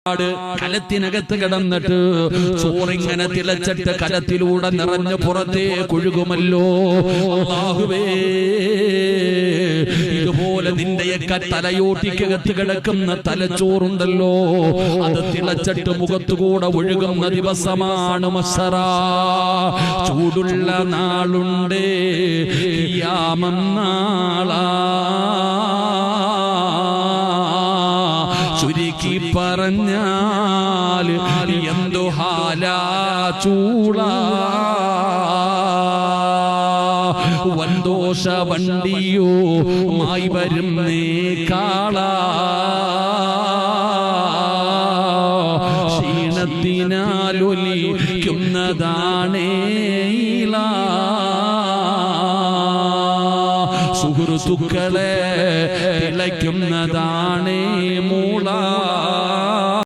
കലത്തിനകത്ത് കിടന്നിട്ട് ചോറിങ്ങനെ തിളച്ചിട്ട് കലത്തിലൂടെ നിറഞ്ഞ് പുറത്തേക്ക് ഒഴുകുമല്ലോ. അല്ലാഹുവേ, ഇതുപോലെ നിന്റെയൊക്കെ തലയോട്ടിക്കകത്ത് കിടക്കുന്ന തലച്ചോറുണ്ടല്ലോ, അത് തിളച്ചിട്ട് മുഖത്തുകൂടെ ഒഴുകുന്ന ദിവസമാണ് മഹ്ശറ. ചൂടുള്ള നാളുണ്ട്, ഖിയാമം നാളാ. ചുരുക്കി പറഞ്ഞാൽ എന്തു ഹാലാ ചൂള. വന്തോഷ വണ്ടിയോ മായി വരുന്നേ കാള. ക്ഷീണത്തിനാലൊലിക്കുന്നതാണേ സുഹൃത്തുക്കളെ തിളയ്ക്കുന്നതാണേ